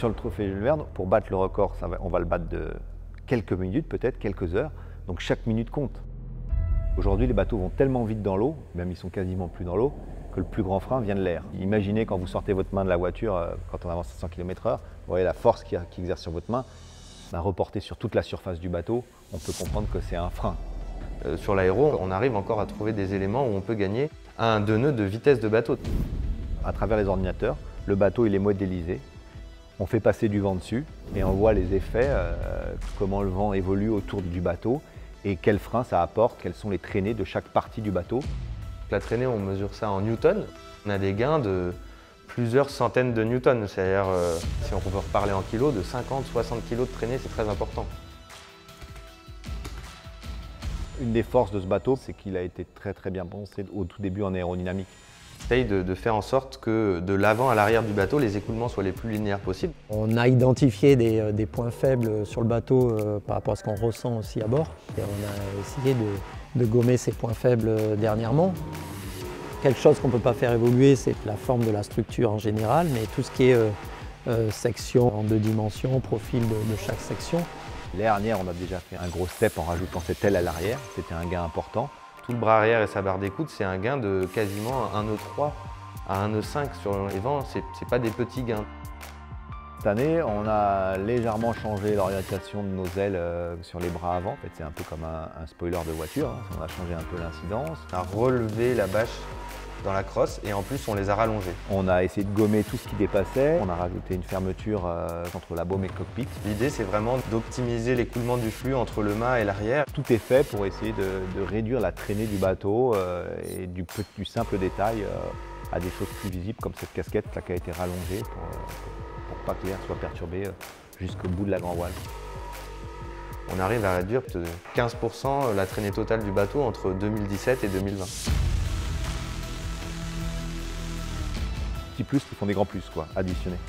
sur le trophée Jules Verne, pour battre le record, on va le battre de quelques minutes, peut-être quelques heures. Donc chaque minute compte. Aujourd'hui, les bateaux vont tellement vite dans l'eau, même ils sont quasiment plus dans l'eau, que le plus grand frein vient de l'air. Imaginez quand vous sortez votre main de la voiture, quand on avance à 100 km/h, vous voyez la force qui exerce sur votre main, reportée sur toute la surface du bateau, on peut comprendre que c'est un frein. Sur l'aéro, on arrive encore à trouver des éléments où on peut gagner 1-2 nœuds de vitesse de bateau. À travers les ordinateurs, le bateau il est modélisé, on fait passer du vent dessus et on voit les effets, comment le vent évolue autour du bateau et quels freins ça apporte, quelles sont les traînées de chaque partie du bateau. La traînée, on mesure ça en newtons. On a des gains de plusieurs centaines de newtons, c'est-à-dire, si on peut reparler en kilos, de 50-60 kg de traînée, c'est très important. Une des forces de ce bateau, c'est qu'il a été très bien pensé au tout début en aérodynamique. On essaye de faire en sorte que de l'avant à l'arrière du bateau, les écoulements soient les plus linéaires possibles. On a identifié des points faibles sur le bateau par rapport à ce qu'on ressent aussi à bord. Et on a essayé de gommer ces points faibles dernièrement. Quelque chose qu'on ne peut pas faire évoluer, c'est la forme de la structure en général, mais tout ce qui est section en 2 dimensions, profil de chaque section. L'année dernière, on a déjà fait un gros step en rajoutant cette aile à l'arrière, c'était un gain important. Tout le bras arrière et sa barre d'écoute, c'est un gain de quasiment 1 nœud 3 à 1 nœud 5 sur les vents, c'est pas des petits gains. Cette année, on a légèrement changé l'orientation de nos ailes sur les bras avant. En fait, c'est un peu comme un spoiler de voiture, hein. On a changé un peu l'incidence. On a relevé la bâche dans la crosse et en plus on les a rallongés. On a essayé de gommer tout ce qui dépassait. On a rajouté une fermeture entre la baume et le cockpit. L'idée, c'est vraiment d'optimiser l'écoulement du flux entre le mât et l'arrière. Tout est fait pour essayer de réduire la traînée du bateau et du simple détail à des choses plus visibles comme cette casquette là, qui a été rallongée pour pas que l'air soit perturbé jusqu'au bout de la grand voile. On arrive à réduire de 15% la traînée totale du bateau entre 2017 et 2020. Petits plus qui font des grands plus, quoi, additionnés.